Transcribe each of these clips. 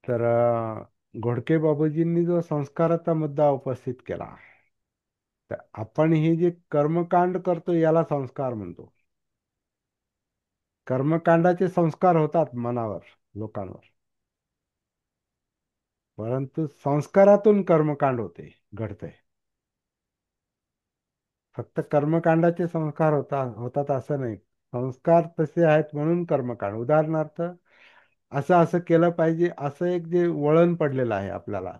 तर घोडके बाबूजींनी जो संस्काराचा मुद्दा उपस्थित केला, तर आपण ही जे कर्मकांड करतो याला संस्कार म्हणतो. कर्मकांडाचे संस्कार होतात मनावर, लोकांवर. परंतु संस्कारातून कर्मकांड घडते. फक्त कर्मकांडाचे संस्कार होतात असं नाही. संस्कार तसे आहेत म्हणून कर्मकांड. उदाहरणार्थ, असं असं केलं पाहिजे असं एक जे वळण पडलेलं आहे आपल्याला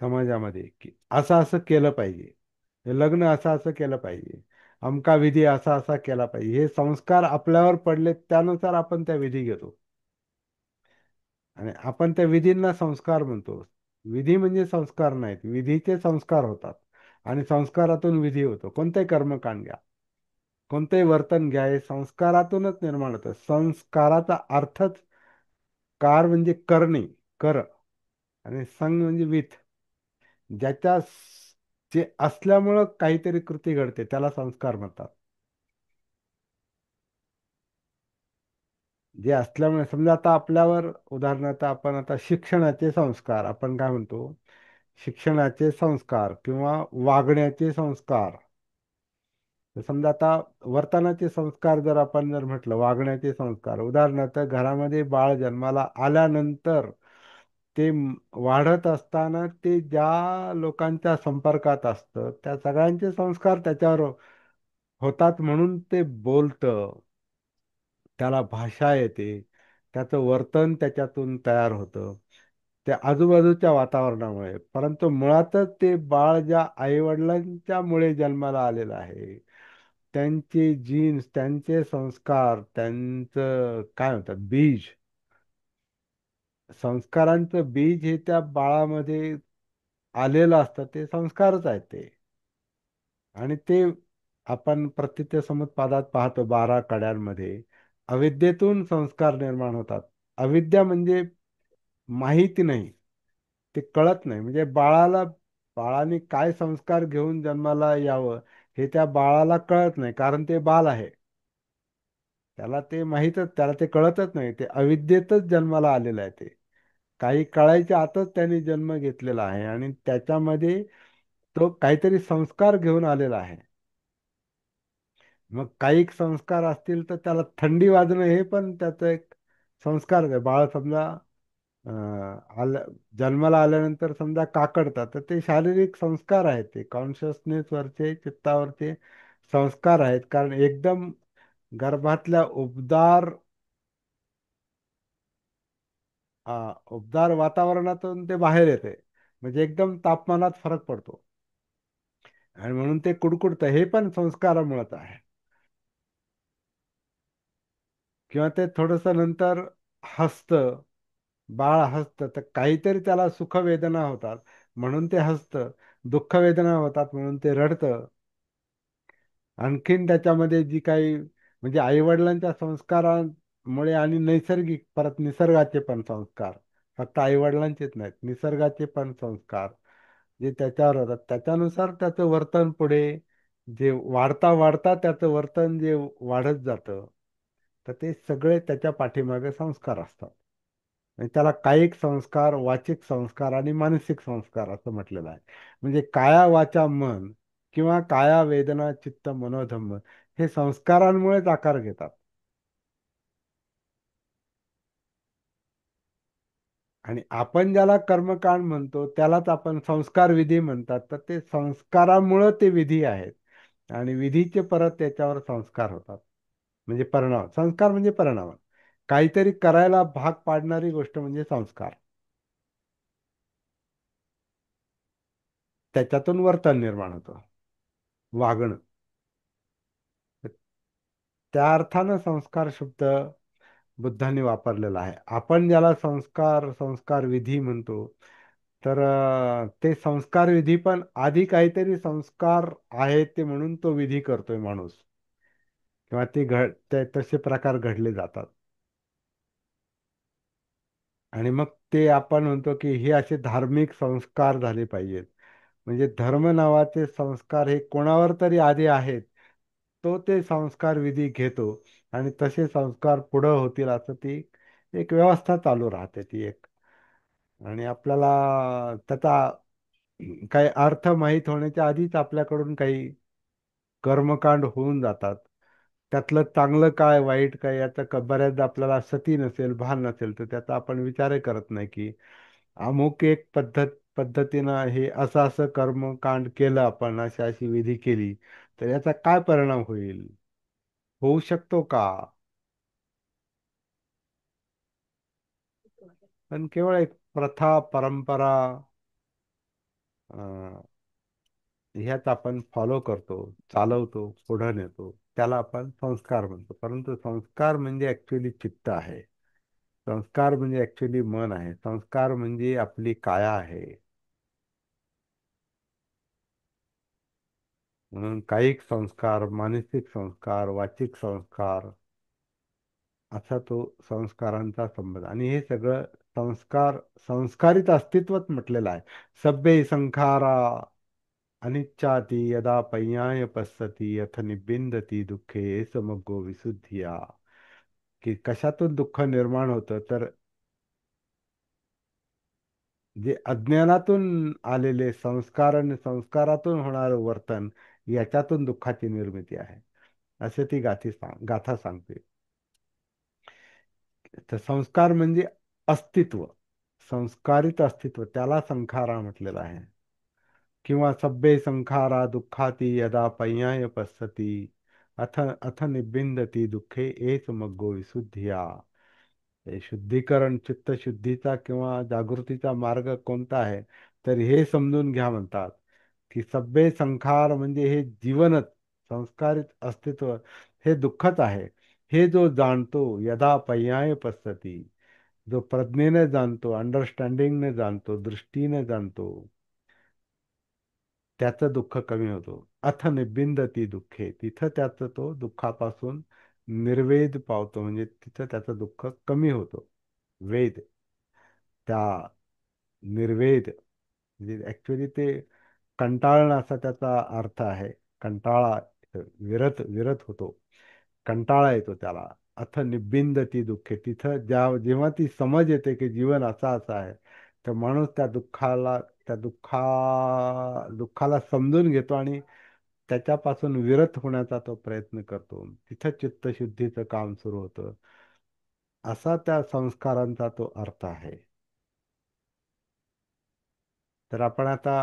समाजामध्ये, की असं असं केलं पाहिजे, हे लग्न असं असं केलं पाहिजे, अमका विधी असा असा केला पाहिजे, हे संस्कार आपल्यावर पडले, त्यानुसार आपण त्या विधी घेतो. आणि आपण त्या विधींना संस्कार म्हणतो. विधी म्हणजे संस्कार नाहीत, विधीचे संस्कार होतात. आणि संस्कारातून विधी होतो. कोणतेही कर्मकांड घ्या, कोणतेही वर्तन घ्या, हे संस्कारातूनच निर्माण होतं. संस्काराचा अर्थच, कार म्हणजे करणे, कर, आणि संग म्हणजे विथ, ज्याच्या जे असल्यामुळं काहीतरी कृती घडते त्याला संस्कार म्हणतात. जे असल्यामुळे, समजा आता आपल्यावर, उदाहरणार्थ आपण आता शिक्षणाचे संस्कार आपण काय म्हणतो, शिक्षणाचे संस्कार किंवा वागण्याचे संस्कार. तर समजा आता वर्तनाचे संस्कार जर आपण जर म्हटलं, वागण्याचे संस्कार, उदाहरणार्थ घरामध्ये बाळ जन्माला आल्यानंतर ते वाढत असताना ते ज्या लोकांच्या संपर्कात असतं त्या सगळ्यांचे संस्कार त्याच्यावर होतात, म्हणून ते बोलतं, त्याला भाषा येते, त्याचं वर्तन त्याच्यातून तयार होतं त्या आजूबाजूच्या वातावरणामुळे. परंतु मुळातच ते बाळ ज्या आईवडिलांच्या मुळे जन्माला आलेलं आहे, त्यांचे जीन्स, त्यांचे संस्कार, त्यांचं काय म्हणतात, बीज, संस्कारांचं बीज हे त्या बाळामध्ये आलेलं असतं, ते संस्कारच आहेत ते. आणि ते आपण प्रतिज्ञसमुपपादात पाहतो 12 कड्यांमध्ये, अविद्येतून संस्कार निर्माण होतात. अविद्या म्हणजे माहिती नाही, ते कळत नाही. म्हणजे बाळाने काय संस्कार घेऊन जन्माला यावं हे त्या बाळाला कळत नाही, कारण ते बाल आहे. त्याला ते कळतच नाही, ते अविद्येतच जन्माला आलेलं आहे. ते काही कळायच्या आतच त्याने जन्म घेतलेला आहे, आणि त्याच्यामध्ये तो काहीतरी संस्कार घेऊन आलेला आहे. मग काही संस्कार असतील तर त्याला थंडी वाजणं हे पण त्याचं एक संस्कार आहे. बाळ समजा जन्माला आल्यानंतर समजा काकडतात, तर ते शारीरिक संस्कार आहेत, ते कॉन्शियसनेसवरचे, चित्तावरचे संस्कार आहेत. कारण एकदम गर्भातल्या उबदार वातावरणातून ते बाहेर येते, म्हणजे एकदम तापमानात फरक पडतो, आणि म्हणून ते कुडकुडतं, हे पण संस्कारामुळेच आहे. किंवा ते थोडस नंतर हसतं, बाळ हसतं, तर काहीतरी त्याला सुख वेदना होतात म्हणून ते हसतं, दुःख वेदना होतात म्हणून ते रडतं. आणखीन त्याच्यामध्ये जी काही, म्हणजे आईवडिलांच्या संस्कारामुळे, आणि नैसर्गिक, परत निसर्गाचे पण संस्कार, फक्त आईवडिलांचेच नाहीत, निसर्गाचे पण संस्कार जे त्याच्यावर होतात, त्याच्यानुसार त्याचं वर्तन पुढे, जे वाढता वाढता त्याचं वर्तन जे वाढत जातं, तर ते सगळे त्याच्या पाठीमागे संस्कार असतात. आणि त्याला कायिक संस्कार, वाचिक संस्कार आणि मानसिक संस्कार असं म्हटलेलं आहे. म्हणजे काया वाचा मन, किंवा काया वेदना चित्त मनोधम्म, हे संस्कारांमुळेच आकार घेतात. आणि आपण ज्याला कर्मकांड म्हणतो त्यालाच आपण संस्कार विधी म्हणतात. तर ते संस्कारामुळं ते विधी आहेत, आणि विधीचे परत त्याच्यावर संस्कार होतात. म्हणजे परिणाम, संस्कार म्हणजे परिणाम, काहीतरी करायला भाग पाडणारी गोष्ट म्हणजे संस्कार. त्याच्यातून वर्तन निर्माण होतं, वागणं. त्या अर्थानं संस्कार शब्द बुद्धांनी वापरलेला आहे. आपण ज्याला संस्कार, संस्कार विधी म्हणतो, तर ते संस्कार विधी पण आधी काहीतरी संस्कार आहेत ते म्हणून तो विधी करतोय माणूस, किंवा ते तसे प्रकार घडले जातात. आणि मग ते आपण म्हणतो की हे असे धार्मिक संस्कार झाले पाहिजेत. म्हणजे धर्म नावाचे संस्कार हे कोणावर तरी आधी आहेत, तो ते संस्कार विधी घेतो, आणि तसे संस्कार पुढं होतील असं ती एक व्यवस्था चालू राहते ती एक. आणि आपल्याला त्याचा काही अर्थ माहीत होण्याच्या आधीच आपल्याकडून काही कर्मकांड होऊन जातात. त्यातलं चांगलं काय वाईट काय याचा बऱ्याचदा आपल्याला सती नसेल भान नसेल तर त्याचा आपण विचारही करत नाही की अमुक एक पद्धतीनं हे असं असं कर्मकांड केलं, आपण अशी अशी विधी केली तर याचा काय परिणाम होईल, होऊ शकतो का. पण केवळ एक प्रथा परंपरा अं, ह्याच आपण फॉलो करतो, चालवतो, पुढे नेतो, त्याला आपण संस्कार म्हणतो. परंतु संस्कार म्हणजे ऍक्च्युली चित्त आहे. संस्कार म्हणजे ऍक्च्युली मन आहे. संस्कार म्हणजे आपली काया आहे. म्हणून कायिक संस्कार, मानसिक संस्कार, वाचिक संस्कार असा तो संस्कारांचा संबंध. आणि हे सगळं संस्कार संस्कारित अस्तित्वच म्हटलेलं आहे. सभ्ये संखारा अनिच्चाती यदा पय्याय पස්සती अथ निबिंदती दुःखे समग्गो विशुद्धिया. की कशातून दुःख निर्माण होतं तर जे अज्ञानातून आलेले संस्कार आणि संस्कारातून होणारं वर्तन याच्यातून दुःखाची निर्मिती आहे, असे ती गाथा सांगते. तर संस्कार म्हणजे अस्तित्व, संस्कारित अस्तित्व, त्याला संखारा म्हटलेलं आहे. किंवा सभ्ये संखारा दुःखाती यदा पय्याय पස්සती अथ अथ निबिंदती दुःखे एस मग्गो विशुद्धिया. हे शुद्धीकरण, चित्तशुद्धीचा किंवा जागृतीचा मार्ग कोणता आहे तर हे समजून घ्या म्हणतात की सभ्ये संखार म्हणजे हे जीवनच, संस्कारित अस्तित्व हे दुःखच आहे. हे जो जाणतो यदा पर्याय पसती, जो प्रज्ञेने जाणतो, अंडरस्टँडिंगने जाणतो, दृष्टीने जाणतो, त्याचं दुःख कमी होतो. अथ निबिंदती दुःखे, तिथं त्याचं तो दुःखापासून निर्वेद पावतो, म्हणजे तिथं त्याचं दुःख कमी होतो. वेद, त्या निर्वेद म्हणजे ऍक्च्युली ते कंटाळणं असा त्याचा अर्थ आहे. कंटाळा, विरत विरत होतो, कंटाळा येतो त्याला. अथ निबिंदती दुःखे, तिथं जेव्हा ती समज येते की जीवन असा असा आहे तर माणूस त्या दुःखाला समजून घेतो आणि त्याच्यापासून विरत होण्याचा तो प्रयत्न करतो. तिथं चित्तशुद्धीचं काम सुरू होतं. असा त्या संस्कारांचा तो अर्थ आहे. तर आपण आता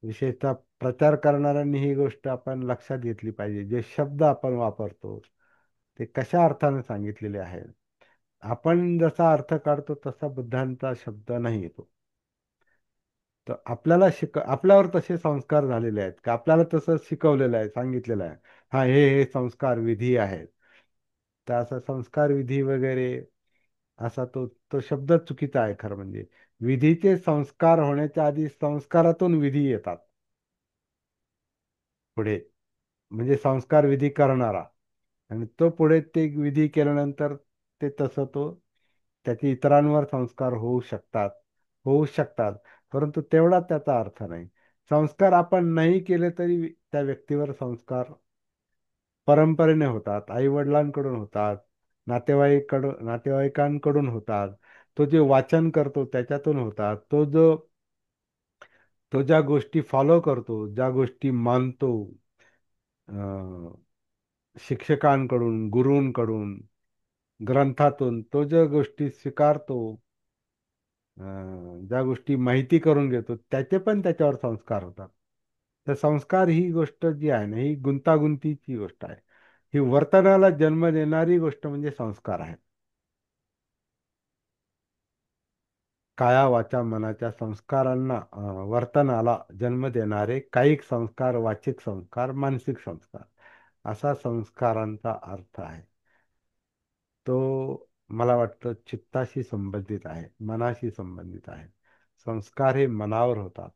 विशेषतः प्रचार करणाऱ्यांनी ही गोष्ट आपण लक्षात घेतली पाहिजे. जे शब्द आपण वापरतो ते कशा अर्थाने सांगितलेले आहेत. आपण जसा अर्थ काढतो तसा बुद्धांचा शब्द नाही येतो. तर आपल्यावर तसे संस्कार झालेले आहेत का, आपल्याला तसं शिकवलेलं आहे, सांगितलेलं आहे, हा हे संस्कार विधी आहेत. तर असा संस्कार विधी वगैरे असा तो तो शब्द चुकीचा आहे खरं म्हणजे. विधीचे संस्कार होण्याच्या आधी संस्कारातून विधी येतात पुढे, म्हणजे संस्कार विधी करणारा. आणि तो पुढे ते विधी केल्यानंतर ते तसं तो त्याचे इतरांवर संस्कार होऊ शकतात. परंतु तेवढा त्याचा अर्थ नाही. संस्कार आपण नाही केले तरी त्या व्यक्तीवर संस्कार परंपरेने होतात, आई वडिलांकडून होतात, नातेवाईकांकडून होतात. तो जे वाचन करतो त्याच्यातून होतात. तो ज्या गोष्टी फॉलो करतो, ज्या गोष्टी मानतो, शिक्षकांकडून, गुरूंकडून, ग्रंथातून, तो ज्या गोष्टी स्वीकारतो, ज्या गोष्टी माहिती करून घेतो, त्याचे पण त्याच्यावर संस्कार होतात. तर संस्कार ही गोष्ट जी आहे ना, ही गुंतागुंतीची गोष्ट आहे. ही वर्तनाला जन्म देणारी गोष्ट म्हणजे संस्कार आहे. काया वाचा मनाच्या संस्कारांना, वर्तनाला जन्म देणारे कायिक संस्कार, वाचिक संस्कार, मानसिक संस्कार, असा संस्कारांचा अर्थ आहे. तो मला वाटतं चित्ताशी संबंधित आहे, मनाशी संबंधित आहे. संस्कार हे मनावर होतात,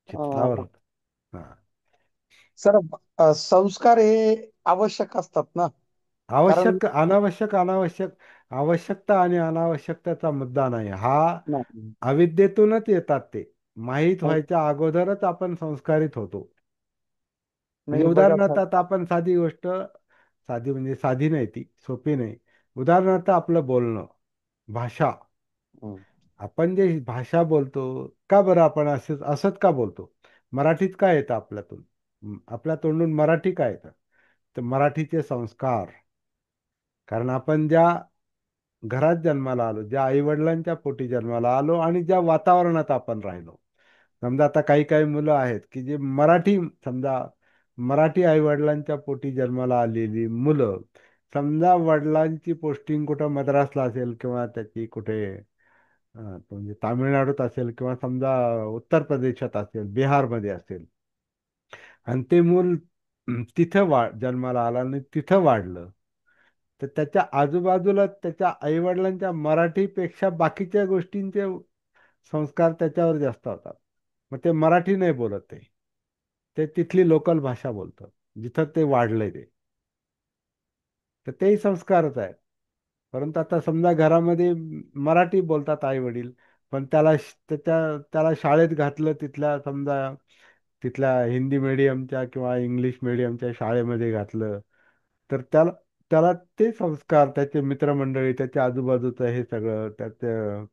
चित्तावर होतात. हा. सर, संस्कार हे आवश्यक असतात ना? कारण आवश्यक, अनावश्यक, अनावश्यक, आवश्यकता आणि अनावश्यकतेचा मुद्दा नाही हा. नाही. अविद्येतूनच येतात ते. माहीत नाही व्हायच्या अगोदरच आपण संस्कारित होतो. म्हणजे नाही, बघा सर. उदाहरणार्थ आता आपण साधी गोष्ट, साधी म्हणजे साधी नाही, ती सोपी नाही. उदाहरणार्थ आपलं बोलणं, भाषा. हं. आपण जे भाषा बोलतो, का बरं आपण असंच असंच का बोलतो? मराठीत काय येतं आपल्यातून? आपल्या तोंडून मराठी काय येतं? तर मराठीचे संस्कार. कारण आपण ज्या घरात जन्माला आलो, ज्या आईवडिलांच्या पोटी जन्माला आलो आणि ज्या वातावरणात आपण राहिलो. समजा आता काही काही मुलं आहेत की जे मराठी, समजा मराठी आईवडिलांच्या पोटी जन्माला आलेली मुलं, समजा वडिलांची पोस्टिंग कुठं मद्रासला असेल किंवा त्याची कुठे म्हणजे तामिळनाडूत असेल किंवा समजा उत्तर प्रदेशात असेल, बिहारमध्ये असेल, आणि ते मूल तिथं जन्माला आलं आणि तिथं वाढलं, तर त्याच्या आजूबाजूला त्याच्या आईवडिलांच्या मराठीपेक्षा बाकीच्या गोष्टींचे संस्कार त्याच्यावर जास्त होतात. मग ते मराठी नाही बोलत, ते ते तिथली लोकल भाषा बोलतं, जिथं ते वाढलंय ते. तर तेही संस्कारच आहेत. परंतु आता समजा घरामध्ये मराठी बोलतात आई वडील, पण त्याला शाळेत घातलं तिथल्या, समजा तिथल्या हिंदी मिडियमच्या किंवा इंग्लिश मिडियमच्या शाळेमध्ये घातलं, तर त्याला त्याला ते संस्कार, त्याचे मित्रमंडळी, त्याच्या आजूबाजूचं हे सगळं, त्याचं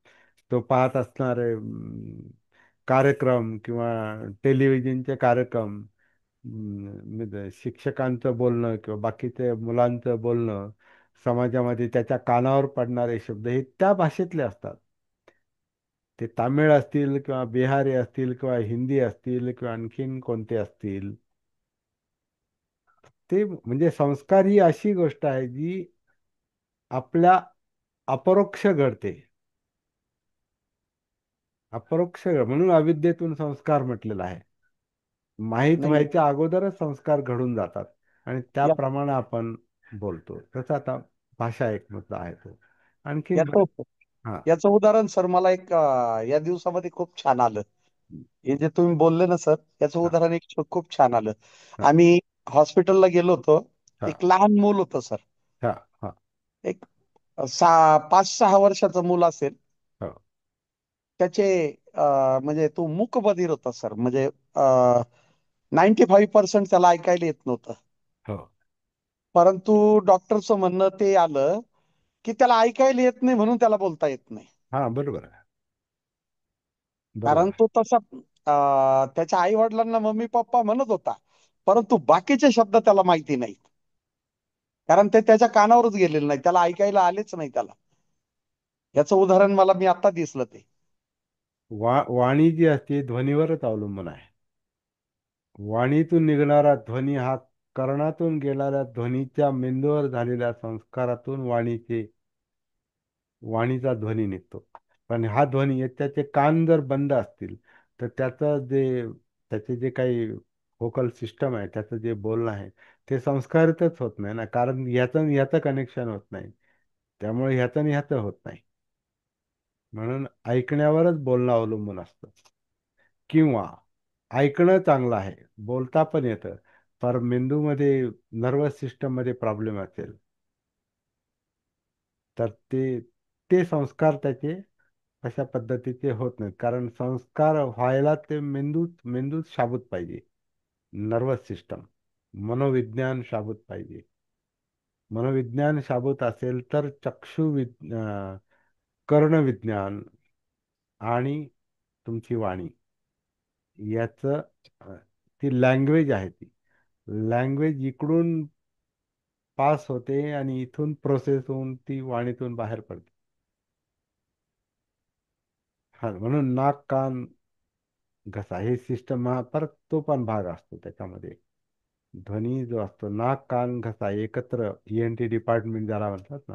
तो पाहत असणारे कार्यक्रम किंवा टेलिव्हिजनचे कार्यक्रम, म्हणजे शिक्षकांचं बोलणं किंवा बाकीच्या मुलांचं बोलणं, समाजामध्ये त्याच्या कानावर पडणारे शब्द हे त्या भाषेतले असतात. ते तामिळ असतील किंवा बिहारी असतील किंवा हिंदी असतील किंवा आणखीन कोणते असतील. ते म्हणजे संस्कार ही अशी गोष्ट आहे जी आपल्या अपरोक्ष घडते. म्हणून अविद्येतून संस्कार म्हटलेला आहे. माहीत नाही, व्हायच्या अगोदरच संस्कार घडून जातात आणि या त्याप्रमाणे आपण बोलतो. तसं आता भाषा एक मुद्दा आहे तो. आणखीन याचं हा. याचं उदाहरण सर मला एक या दिवसामध्ये खूप छान आलं. हे जे तुम्ही बोलले ना सर, याचं हा. उदाहरण एक खूप छान आलं. हा. आम्ही हॉस्पिटलला गेलो होतो. हा. एक लहान मूल होतं सर. हा. हा. एक 5-6 वर्षाचं मूल असेल. हो. त्याचे म्हणजे तो मूकबधीर होता सर. म्हणजे 95% त्याला ऐकायला येत नव्हतं. हो. परंतु डॉक्टरचं म्हणणं ते आलं की त्याला ऐकायला येत नाही म्हणून त्याला बोलता येत नाही. हा, बरोबर आहे. बरोबर कारण आहे. तो तसा त्याच्या आई वडिलांना मम्मी पप्पा म्हणत होता, परंतु बाकीचे शब्द त्याला माहिती नाहीत. कारण ते त्याच्या कानावरच गेलेले नाही, त्याला ऐकायला आलेच नाही त्याला. याचं उदाहरण मला मी आता दिसलं ते. वाणी जी असते ध्वनीवरच अवलंबून आहे. वाणीतून निघणारा ध्वनी हा कर्णातून गेणाऱ्या ध्वनीच्या मेंदूवर झालेल्या संस्कारातून वाणीचा ध्वनी निघतो. पण हा ध्वनी, त्याचे कान जर बंद असतील, तर त्याचे जे काही व्होकल सिस्टम आहे, त्याचं जे बोलणं आहे, ते संस्कारितच होत नाही ना, कारण ह्याचं आणि ह्याचं कनेक्शन होत नाही. त्यामुळे ह्याचं आणि ह्याचं होत नाही. म्हणून ऐकण्यावरच बोलणं अवलंबून असतं. किंवा ऐकणं चांगलं आहे, बोलता पण येतं, पर मेंदूमध्ये, नर्वस सिस्टम मध्ये प्रॉब्लेम असेल, तर ते संस्कार त्याचे अशा पद्धतीचे होत नाहीत. कारण संस्कार व्हायला ते मेंदूत शाबूत पाहिजे. नर्वस सिस्टम, मनोविज्ञान शाबूत पाहिजे. मनोविज्ञान शाबूत असेल तर कर्णविज्ञान आणि तुमची वाणी याचं ती लँग्वेज आहे, ती लँग्वेज इकडून पास होते आणि इथून प्रोसेस होऊन ती वाणीतून बाहेर पडते. हा, म्हणून नाक, कान, घसा हे सिस्टम हा परत तो पण भाग असतो त्याच्यामध्ये. ध्वनी जो असतो, नाक, कान, घसा एकत्र, ENT डिपार्टमेंट ज्याला म्हणतात ना,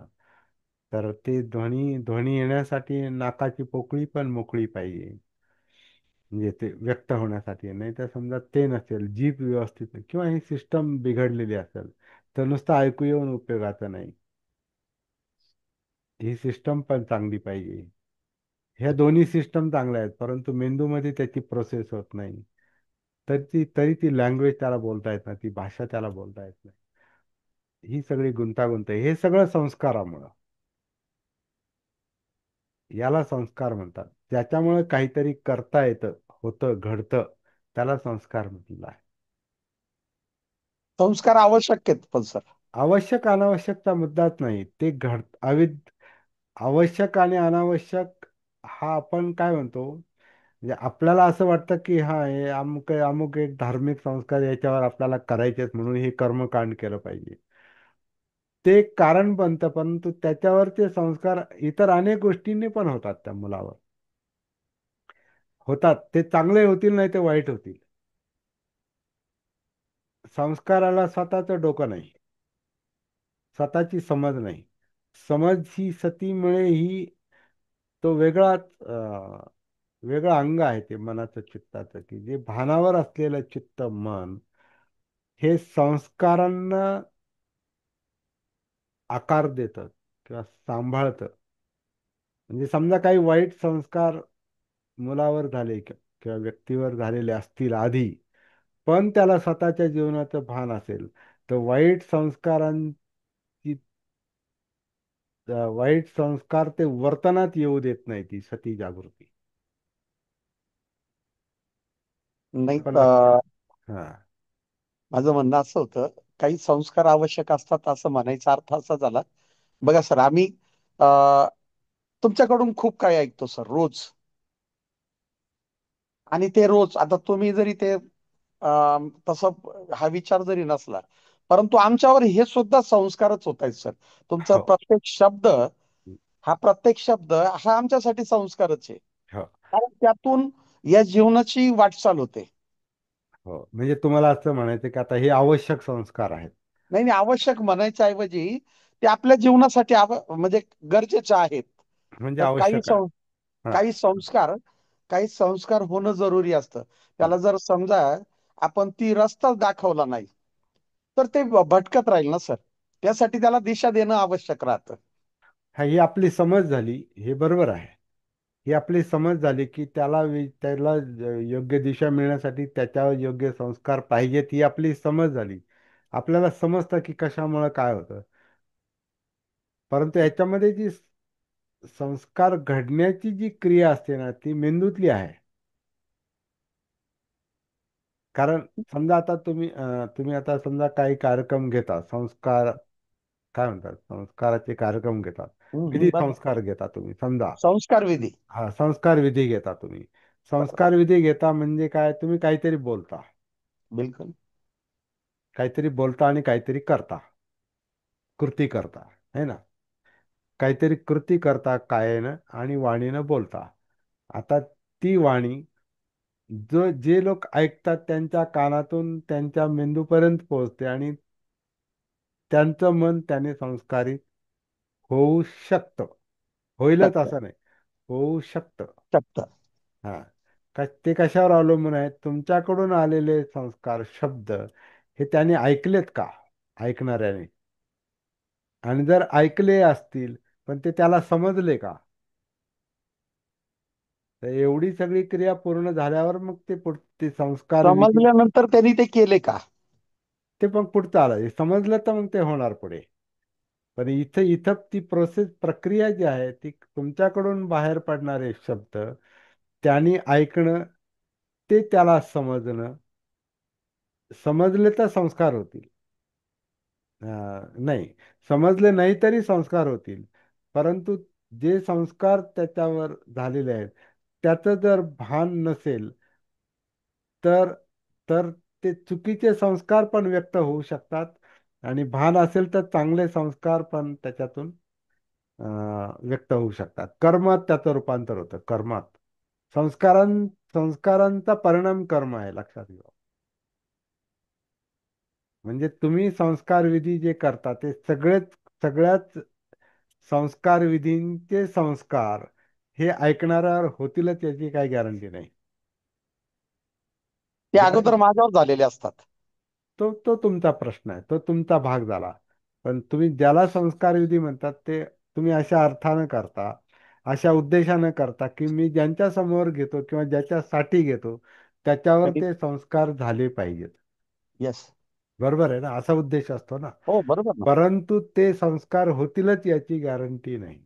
तर ते ध्वनी ध्वनी येण्यासाठी नाकाची पोकळी पण मोकळी पाहिजे. म्हणजे ते व्यक्त होण्यासाठी. नाही तर समजा ते नसेल, जीभ व्यवस्थित नाही किंवा ही सिस्टम बिघडलेली असेल, तर नुसतं ऐकू येऊन उपयोगाचं नाही. ही सिस्टम पण चांगली पाहिजे. ह्या दोन्ही सिस्टम चांगल्या आहेत, परंतु मेंदूमध्ये त्याची प्रोसेस होत नाही. तरी ती लँग्वेज त्याला बोलता येत नाही, ती भाषा त्याला बोलता येत नाही. ही सगळी गुंतागुंत आहे. हे सगळं संस्कारामुळं. याला संस्कार म्हणतात. ज्याच्यामुळे काहीतरी करता येतं, होतं, घडतं, त्याला संस्कार म्हटलेलं आहे. संस्कार आवश्यक आहेत पण सर. आवश्यक अनावश्यकचा मुद्दाच नाही, ते आवश्यक आणि अनावश्यक हा आपण काय म्हणतो, म्हणजे आपल्याला असं वाटतं की हा हे अमुक अमुक एक धार्मिक संस्कार याच्यावर आपल्याला करायचेच म्हणून हे कर्मकांड केलं पाहिजे. ते एक कारण बनतं, परंतु त्याच्यावरचे संस्कार इतर अनेक गोष्टींनी पण होतात त्या मुलावर. होतात, ते चांगले होतील नाही ते वाईट होतील. संस्काराला स्वतःचं डोकं नाही, स्वतःची समज नाही. समज ही सतीमुळे ही तो वेगळं अंग आहे ते मनाचं, चित्ताचं, की जे भानावर असलेलं चित्त मन हे संस्कारांना आकार देतं किंवा सांभाळतं. म्हणजे समजा काही वाईट संस्कार मुलावर झाले किंवा व्यक्तीवर झालेले असतील आधी, पण त्याला स्वतःच्या जीवनाचं भान असेल, तर वाईट संस्कार ते वर्तनात येऊ देत नाही ती सती जागृती. नाही, आपण लक्षात. हा. माझं म्हणणं असं होतं, काही संस्कार आवश्यक असतात असं म्हणायचा अर्थ असा झाला. बघा सर, आम्ही अ, तुमच्याकडून खूप काही ऐकतो सर रोज. आणि ते रोज आता तुम्ही जरी ते तसं हा विचार जरी नसला, परंतु आमच्यावर हे सुद्धा संस्कारच होत आहेत सर. तुमचा हो. प्रत्येक शब्द हा आमच्यासाठी संस्कारच आहे. हो. कारण त्यातून या जीवनाची वाटचाल होते. हो, म्हणजे तुम्हाला असं म्हणायचं की आता हे आवश्यक संस्कार आहेत. नाही नाही, आवश्यक म्हणायच्या ऐवजी ते आपल्या जीवनासाठी म्हणजे गरजेचे आहेत. म्हणजे तर आवश्यक आहे. हा. काही संस्कार काही संस्कार होणं जरुरी असतं. हं. त्याला जर समजा आपण ती रस्ताच दाखवला नाही, तर ते भटकत राहील ना सर. त्यासाठी त्याला दिशा देणं आवश्यक राहतं. हा, ही आपली समज झाली, हे बरोबर आहे. ही आपली समज झाली की त्याला योग्य दिशा मिळण्यासाठी त्याच्यावर योग्य संस्कार पाहिजेत, ही आपली समज झाली. आपल्याला समजतं की कशामुळे काय होतं. परंतु याच्यामध्ये जी संस्कार घडण्याची जी क्रिया असते ना, ती मेंदूतली आहे. कारण समजा आता तुम्ही आता समजा काही कार्यक्रम घेता, संस्कार काय म्हणतात, संस्काराचे कार्यक्रम घेतात, विधी बरोबर. संस्कार घेता तुम्ही समजा. संस्कार विधी. हा, संस्कार विधी घेता तुम्ही. बरोबर. संस्कार विधी घेता म्हणजे काय, तुम्ही काहीतरी बोलता, बिलकुल. काहीतरी बोलता आणि काहीतरी करता, कृती करता, है ना. काहीतरी कृती करता कायेनं आणि वाणीनं बोलता. आता ती वाणी जे लोक ऐकतात त्यांच्या कानातून त्यांच्या मेंदूपर्यंत पोहोचते आणि त्यांचं मन त्याने संस्कारित होऊ शकतं. होईलच शकतं. असं नाही, होऊ शकतं. शकतं. हा. ते कशावर अवलंबून आहे, तुमच्याकडून आलेले संस्कार शब्द हे त्याने ऐकलेत का, ऐकणाऱ्याने. आणि जर ऐकले असतील पण ते त्याला समजले का, तर एवढी सगळी क्रिया पूर्ण झाल्यावर मग ते संस्कार विधी, समजल्यानंतर त्यांनी ते केले का? ते पण पुढचं आलं. हे समजलं तर मग ते होणार पुढे. पण इथं इथं ती प्रक्रिया जी आहे ती तुमच्याकडून बाहेर पडणारे शब्द त्यांनी ऐकणं, ते त्याला समजणं, समजले तर संस्कार होतील. नाही, समजले नाही तरी संस्कार होतील. परंतु जे संस्कार त्याच्यावर झालेले आहेत त्याचं जर भान नसेल, तर तर ते चुकीचे संस्कार पण व्यक्त होऊ शकतात. आणि भान असेल तर चांगले संस्कार पण त्याच्यातून व्यक्त होऊ शकतात. कर्मात त्याचं रूपांतर होतं, कर्मात. संस्कारांचा परिणाम कर्म आहे, लक्षात घ्या. म्हणजे तुम्ही संस्कार विधी जे करता ते सगळ्याच संस्कार विधींचे संस्कार हे ऐकणाऱ्यावर होतीलच याची काही गॅरंटी नाही. ते गॅरंटी, अगोदर माझ्यावर झालेले असतात. तो तुमचा प्रश्न आहे, तो तुमचा भाग झाला. पण तुम्ही ज्याला संस्कार विधी म्हणतात ते तुम्ही अशा अर्थानं करता, अशा उद्देशानं करता की मी ज्यांच्या समोर घेतो किंवा ज्याच्यासाठी घेतो त्याच्यावर त्यांनी. ते संस्कार झाले पाहिजेत. येस. बरोबर आहे ना, असा उद्देश असतो ना. हो, बरोबर ना. परंतु ते संस्कार होतीलच याची गॅरंटी नाही.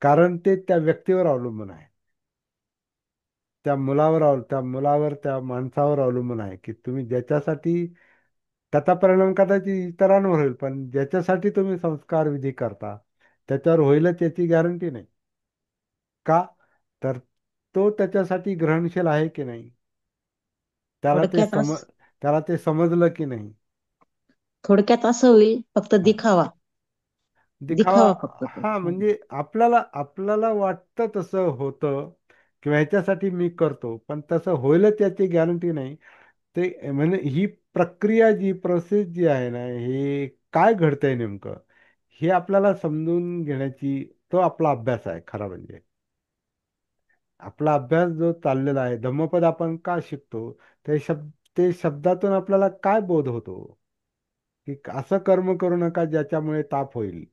कारण ते त्या व्यक्तीवर अवलंबून आहे, त्या मुलावर त्या माणसावर अवलंबून आहे की तुम्ही ज्याच्यासाठी त्याचा परिणाम कदाचित इतरांवर होईल, पण ज्याच्यासाठी तुम्ही संस्कार विधी करता त्याच्यावर होईलच याची गॅरंटी नाही. का? तर तो त्याच्यासाठी ग्रहणशील आहे की नाही, त्याला ते थोडक्यात सम त्याला ते समजलं की नाही. थोडक्यात असं होईल, फक्त दिखावा. दिखावा. दिखावा फक्त तो. हा, म्हणजे आपल्याला आपल्याला वाटतं तसं होतं किंवा ह्याच्यासाठी मी करतो, पण तसं होईलच याची गॅरंटी नाही. ते म्हणजे ही प्रक्रिया, जी प्रोसेस जी आहे ना, हे काय घडतंय नेमकं, हे आपल्याला समजून घेण्याची, तो आपला अभ्यास आहे खरा म्हणजे. आपला अभ्यास जो चाललेला आहे, धम्मपद आपण का शिकतो, ते शब्दातून आपल्याला काय बोध होतो, की असं कर्म करू नका ज्याच्यामुळे ताप होईल,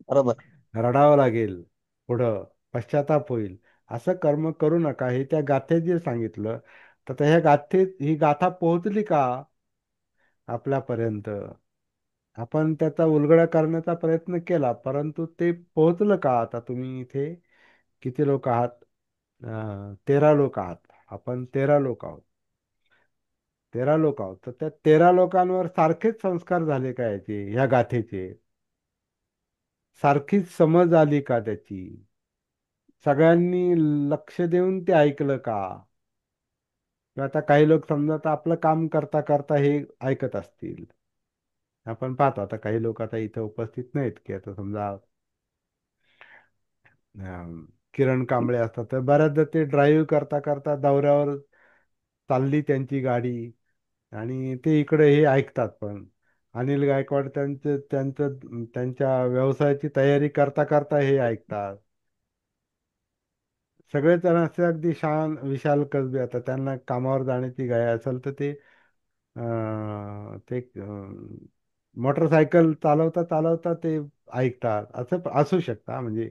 बरोबर. रडावं लागेल, पुढं पश्चाताप होईल. असं कर्म करू नका, हे त्या गाथेत जे सांगितलं. तर ह्या गाथेत ही गाथा पोहोचली का आपल्यापर्यंत? आपण त्याचा उलगडा करण्याचा प्रयत्न केला, परंतु ते पोहोचलं का? आता तुम्ही इथे किती लोक आहात? 13 लोक आहात. आपण 13 लोक आहोत. 13 लोक आहोत, तर त्या 13 लोकांवर सारखेच संस्कार झाले का याचे, ह्या गाथेचे? सारखीच समज आली का त्याची? सगळ्यांनी लक्ष देऊन ते ऐकलं का? किंवा आता काही लोक समजा आता आपलं काम करता करता हे ऐकत असतील. आपण पाहतो आता काही लोक आता इथं उपस्थित नाहीत, की आता समजा किरण कांबळे असतात, तर बऱ्याचदा ते ड्राईव्ह करता करता दौऱ्यावर चालली त्यांची गाडी, आणि ते इकडे हे ऐकतात पण. अनिल गायकवाड त्यांचं त्यांचं त्यांच्या व्यवसायाची तयारी करता करता हे ऐकतात. सगळेच जण असे अगदी शान विशाल कसबे, आता त्यांना कामावर जाण्याची घाई असेल तर ते मोटरसायकल चालवता चालवता ते ऐकतात, असं असू शकतं म्हणजे.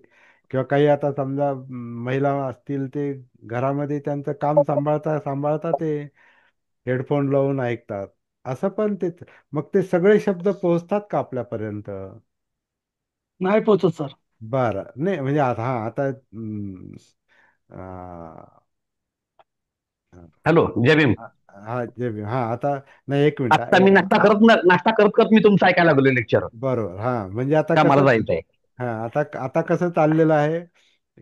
किंवा काही आता समजा महिला असतील, ते घरामध्ये त्यांचं काम सांभाळता सांभाळता ते हेडफोन लावून ऐकतात. असं पण ते, मग ते सगळे शब्द पोहोचतात का आपल्यापर्यंत? नाही पोचत सर. बरं, नाही म्हणजे आता हा आता अं, हॅलो, जय भीम. हा हा, जे हा आता, नाही एक मिनिट आता मी नाश्ता करत करत मी तुमचं ऐकायला लागलो लेक्चर. बरोबर. हा, म्हणजे आता का मला कसं, जायचंय. हा आता आता कसं चाललेलं आहे,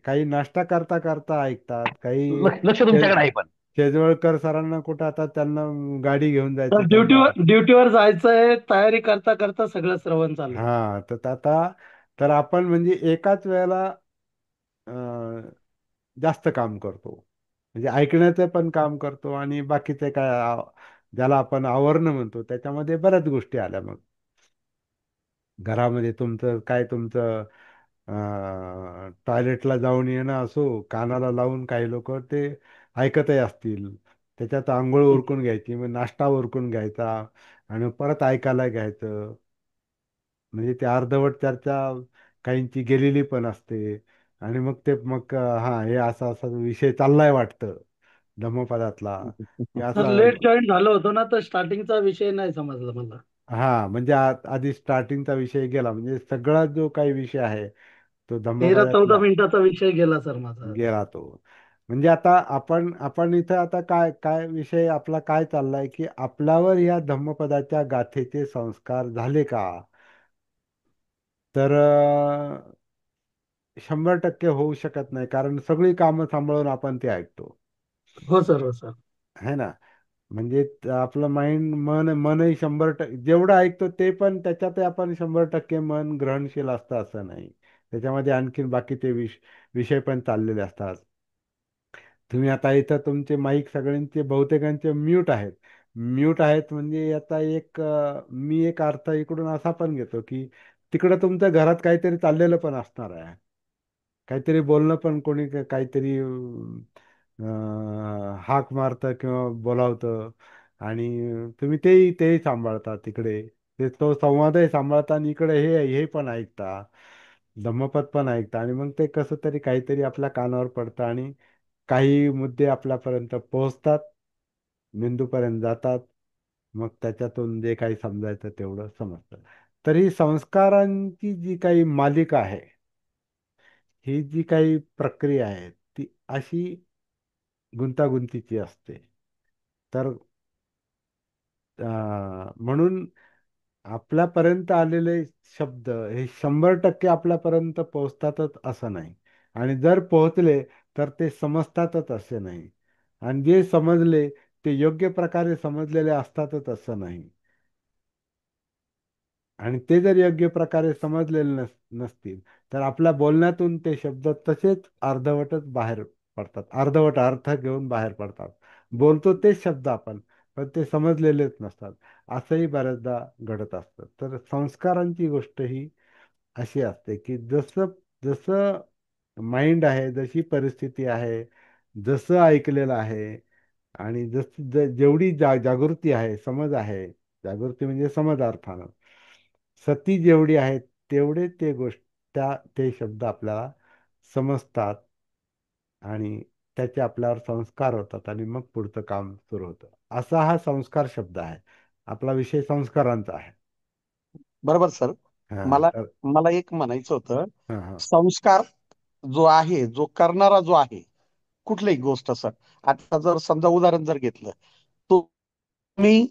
काही नाश्ता करता करता ऐकतात, काही लक्ष तुमच्याकडे आहे पण. शेजवळकर सरांना कुठं आता त्यांना गाडी घेऊन जायचं तर त्यांना. ड्युटीवर जायचंय, तयारी करता करता सगळं श्रवण चालू आहे. हा, तर आता, तर आपण म्हणजे एकाच वेळेला अं, जास्त काम करतो, म्हणजे ऐकण्याचं पण काम करतो, आणि बाकीचे काय ज्याला आपण आवरणं म्हणतो, त्याच्यामध्ये बऱ्याच गोष्टी आल्या. मग घरामध्ये तुमचं काय, तुमचं टॉयलेटला जाऊन येणं असो, कानाला लावून काही लोक ते ऐकतही असतील. त्याच्यात आंघोळ उरकून घ्यायची, मग नाश्ता उरकून घ्यायचा, आणि परत ऐकायला घ्यायचं. म्हणजे ते अर्धवट चर्चा काहींची गेलेली पण असते. आणि मग ते मग हा, हे असा असा विषय चाललाय वाटतं धम्मपदातला, की सर असं. लेट जॉईन झालो होतो ना, तर स्टार्टिंगचा विषय नाही समजला मला. हा, म्हणजे आधी स्टार्टिंगचा विषय गेला, म्हणजे सगळा जो काही विषय आहे तो 13-14 धम्मपदातला मिनिटाचा विषय गेला सर माझा. गेला तो. म्हणजे आता आपण इथं आता काय काय विषय आपला काय चाललाय, की आपल्यावर या धम्मपदाच्या गाथेचे संस्कार झाले का? तर 100% होऊ शकत नाही, कारण सगळी कामं सांभाळून आपण ते ऐकतो. हो सर, हो सर. है ना? म्हणजे आपलं मनही 100%, जेवढं ऐकतो ते पण त्याच्यातही आपण 100% मन ग्रहणशील असतं असं नाही. त्याच्यामध्ये आणखीन बाकीचे विषय पण चाललेले असतात. तुम्ही आता इथं तुमचे माईक सगळ्यांचे बहुतेकांचे म्यूट आहेत. म्यूट आहेत म्हणजे याचा एक मी एक अर्थ इकडून असा पण घेतो, की तिकडं तुमच्या घरात काहीतरी चाललेलं पण असणार आहे. काहीतरी बोलणं पण, कोणी काहीतरी हाक मारतं किंवा बोलावतं, आणि तुम्ही तेही सांभाळता तिकडे. तो संवादही सांभाळता, आणि इकडे हे पण ऐकता, धम्मपद पण ऐकता, आणि मग ते कसं तरी काहीतरी आपल्या कानावर पडतं, आणि काही मुद्दे आपल्यापर्यंत पोहोचतात, मेंदूपर्यंत जातात. मग त्याच्यातून जे काही समजायचं तेवढं समजतं. तर ही संस्कारांची जी काही मालिका आहे, ही जी काही प्रक्रिया आहे, ती अशी गुंतागुंतीची असते. तर म्हणून आपल्यापर्यंत आलेले शब्द हे 100% आपल्यापर्यंत पोहोचतातच असं नाही. आणि जर पोहोचले तर ते समजतातच असे नाही. आणि जे समजले ते योग्य प्रकारे समजलेले असतातच असं नाही. आणि ते जर योग्य प्रकारे समजलेले नसतील तर आपल्या बोलण्यातून ते शब्द तसेच अर्धवटच बाहेर पडतात, अर्धवट अर्थ घेऊन बाहेर पडतात. बोलतो तेच शब्द आपण, पण ते समजलेलेच नसतात. असंही बऱ्याचदा घडत असतं. तर संस्कारांची गोष्ट ही अशी असते की जसं जसं माइंड आहे, जशी परिस्थिती आहे, जसं ऐकलेलं आहे, आणि जेवढी जागृती आहे, समज आहे, जागृती म्हणजे समज अर्थानं, सती जेवढी आहे तेवढे ते शब्द आपल्याला समजतात, आणि त्याचे आपल्यावर संस्कार होतात, आणि मग पुढचं काम सुरू होतं. असा हा संस्कार शब्द आहे. आपला विषय संस्कारांचा आहे. बरोबर सर. हा मला तर मला एक म्हणायचं होतं, हा हा संस्कार जो आहे, जो करणारा जो आहे कुठलीही गोष्ट सर, आता जर समजा उदाहरण जर घेतलं, तुम्ही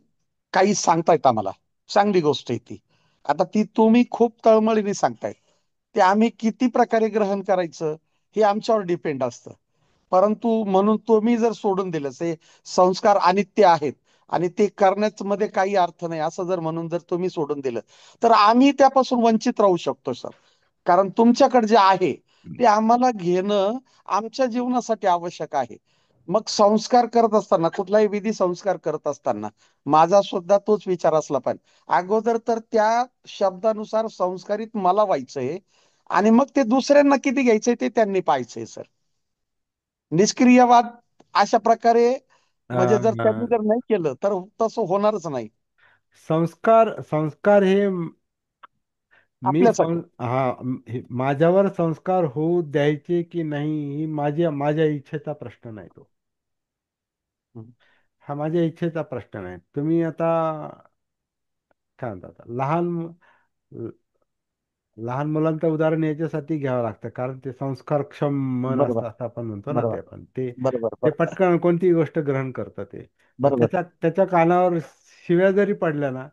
काही सांगतायत आम्हाला, चांगली गोष्ट आहे ती. आता ती तुम्ही खूप तळमळीने सांगतायत, ते आम्ही किती प्रकारे ग्रहण करायचं हे आमच्यावर डिपेंड असतं. परंतु म्हणून तुम्ही जर सोडून दिलं, ते संस्कार अनित्य आहेत आणि ते करण्याच मध्ये काही अर्थ नाही असं जर म्हणून जर तुम्ही सोडून दिलं, तर आम्ही त्यापासून वंचित राहू शकतो सर. कारण तुमच्याकडे जे आहे ते आम्हाला घेणं आमच्या जीवनासाठी आवश्यक आहे. मग संस्कार करत असताना, कुठलाही विधी संस्कार करत असताना माझा सुद्धा तोच विचार असला पाहिजे. अगोदर तर त्या शब्दानुसार संस्कारित मला व्हायचंय, आणि मग ते दुसऱ्यांना किती घ्यायचंय ते त्यांनी पाहायचंय सर. निष्क्रियवाद अशा प्रकारे, म्हणजे जर त्यांनी अं, जर नाही केलं तर तसं होणारच नाही संस्कार संस्कार हे आपल्यासाठी. माझ्यावर संस्कार होऊ द्यायचे की नाही ही माझ्या इच्छेचा प्रश्न नाही तो. हा माझ्या इच्छेचा प्रश्न नाही. तुम्ही आता काय म्हणतात, लहान मुलांचं उदाहरण याच्यासाठी घ्यावं लागतं कारण ते संस्कारक्षम मन बरोबर, असतं असं आपण म्हणतो ना. बरोबर, ते आपण ते बरोबर, ते बरोबर, पटकन कोणतीही गोष्ट ग्रहण करतं ते. तर बरोबर. त्याच्या कानावर शिव्या जरी पडल्या ना,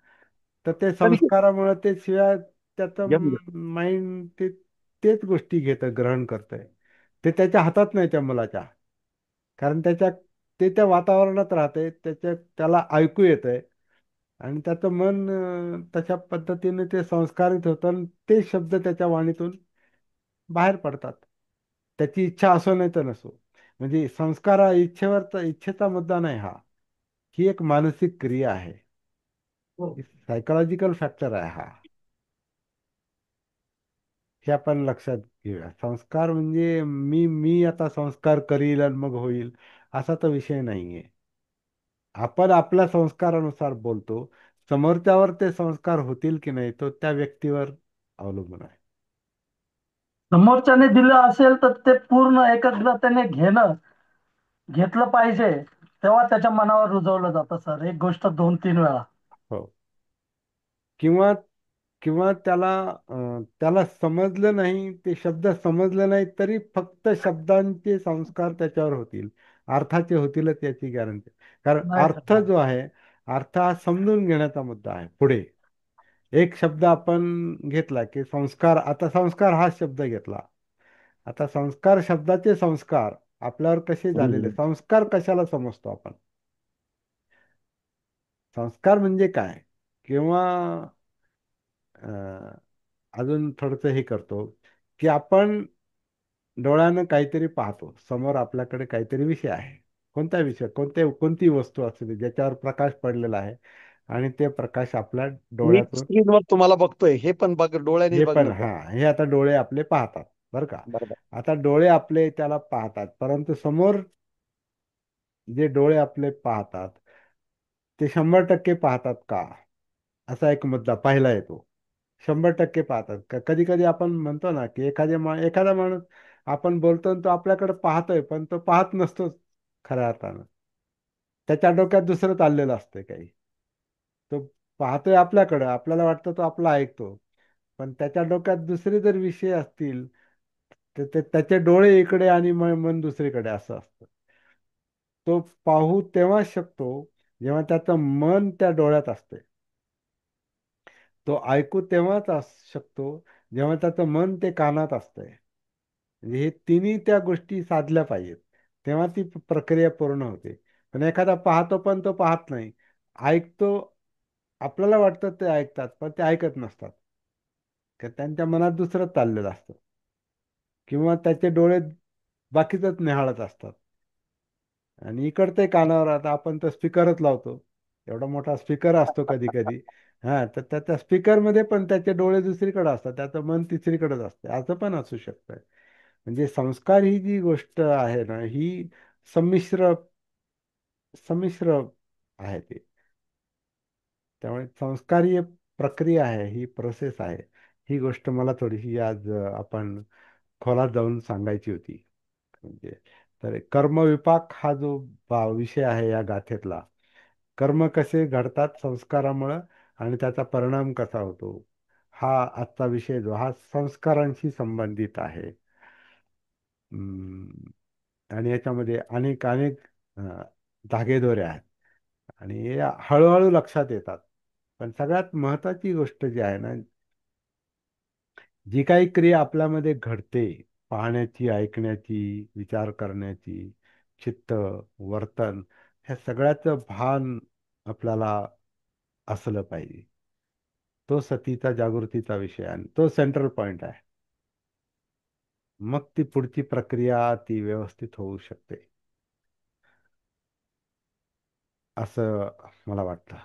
तर ते तरी संस्कारामुळे ते शिव्या, त्याचं घेऊन घे. माइंड तेच गोष्टी घेतं, ग्रहण करतंय. ते त्याच्या हातात नाही त्या मुलाच्या. कारण ते त्या वातावरणात राहते, त्याला ऐकू येतंय, आणि त्याचं मन तशा पद्धतीने ते संस्कारित होतं, आणि ते शब्द त्याच्या वाणीतून बाहेर पडतात. त्याची इच्छा असो नाही तर नसो. म्हणजे संस्कार हा इच्छेचा मुद्दा नाही हा. ही एक मानसिक क्रिया आहे. हो. सायकोलॉजिकल फॅक्टर आहे हा. हे आपण लक्षात घेऊया. संस्कार म्हणजे मी आता संस्कार करील आणि मग होईल असा तो विषय नाहीये. आपण आपल्या संस्कारानुसार बोलतो. समोरच्यावर ते संस्कार होतील की नाही तो त्या व्यक्तीवर अवलंबून आहे. समोरच्याने दिलं असेल तर ते पूर्ण एकाग्रतेने घेतलं पाहिजे. तेव्हा त्याच्या मनावर रुजवलं जातं सर, एक गोष्ट 2-3 वेळा. हो. किंवा किंवा त्याला समजलं नाही, ते शब्द समजले नाही तरी फक्त शब्दांचे संस्कार त्याच्यावर होतील, अर्थाचे होतीलच याची गॅरंटी. कारण नाही सर, अर्थ नाही. जो आहे, अर्थ हा समजून घेण्याचा मुद्दा आहे. पुढे एक शब्द आपण घेतला की संस्कार, आता संस्कार हा शब्द घेतला. आता संस्कार शब्दाचे संस्कार आपल्यावर कसे झालेले, संस्कार कशाला समजतो आपण, संस्कार म्हणजे काय, किंवा अं, अजून थोडस हे करतो की आपण डोळ्यानं काहीतरी पाहतो, समोर आपल्याकडे काहीतरी विषय आहे. कोणता विषय, कोणती वस्तू असते ज्याच्यावर प्रकाश पडलेला आहे, आणि ते प्रकाश आपल्या मी डोळ्यातून, स्क्रीनवर तुम्हाला बघतोय, हे पण बघ, डोळ्यांनी हे पण बघणं हा, सर. हे आता डोळे आपले पाहतात बरं का. बरोबर. आता डोळे आपले त्याला पाहतात, परंतु समोर जे डोळे आपले पाहतात ते 100% पाहतात का, असा एक मुद्दा पहिला येतो. 100% पाहतात का? कधी कधी आपण म्हणतो ना की एखादा माणूस, आपण बोलतो आणि तो आपल्याकडे पाहतोय पण तो पाहत नसतो खऱ्या अर्थानं. त्याच्या डोक्यात दुसरं चाललेलं असतं काही. तो पाहतोय आपल्याकडं, आपल्याला वाटतं तो आपला ऐकतो, पण त्याच्या डोक्यात दुसरे जर विषय असतील तर त्याचे डोळे इकडे आणि मन दुसरीकडे असं असतं. तो पाहू तेव्हाच शकतो जेव्हा त्याचं मन त्या डोळ्यात असते. तो ऐकू तेव्हाच शकतो जेव्हा त्याचं मन ते कानात असतंय. म्हणजे हे तिन्ही त्या गोष्टी साधल्या पाहिजेत, तेव्हा ती प्रक्रिया पूर्ण होते. पण एखादा पाहतो पण तो पाहत नाही, ऐकतो, आपल्याला वाटतं ते ऐकतात पण ते ऐकत नसतात, का त्यांच्या मनात दुसरंच चाललेलं असतं, किंवा त्याचे डोळे बाकीचंच निहाळत असतात. आणि इकडते कानावर आता आपण तर स्पीकरच लावतो, एवढा मोठा स्पीकर असतो कधी कधी. हा, तर त्या स्पीकरमध्ये पण त्याचे डोळे दुसरीकडे असतात, त्याचं मन तिसरीकडेच असतं, असं पण असू शकतं. म्हणजे संस्कार ही जी गोष्ट आहे ना, ही संमिश्र संमिश्र आहे ती. त्यामुळे संस्कार ही एक प्रक्रिया आहे, ही प्रोसेस आहे. ही गोष्ट मला थोडीशी आज आपण खोलात जाऊन सांगायची होती. म्हणजे तर कर्मविपाक हा जो विषय आहे या गाथेतला, कर्म कसे घडतात संस्कारामुळं आणि त्याचा परिणाम कसा होतो, हा आजचा विषय जो हा संस्कारांशी संबंधित आहे. हम्म, आणि याच्यामध्ये अनेक अनेक धागेदोरे आहेत, आणि हे हळूहळू लक्षात येतात. पण सगळ्यात महत्वाची गोष्ट जी आहे ना, जी काही क्रिया आपल्यामध्ये घडते, पाहण्याची, ऐकण्याची, विचार करण्याची, चित्त, वर्तन, ह्या सगळ्याचं भान आपल्याला असलं पाहिजे. तो सतीचा जागृतीचा विषय आहे आणि तो सेंट्रल पॉइंट आहे. मग ती पुढची प्रक्रिया ती व्यवस्थित होऊ शकते, असं मला वाटतं.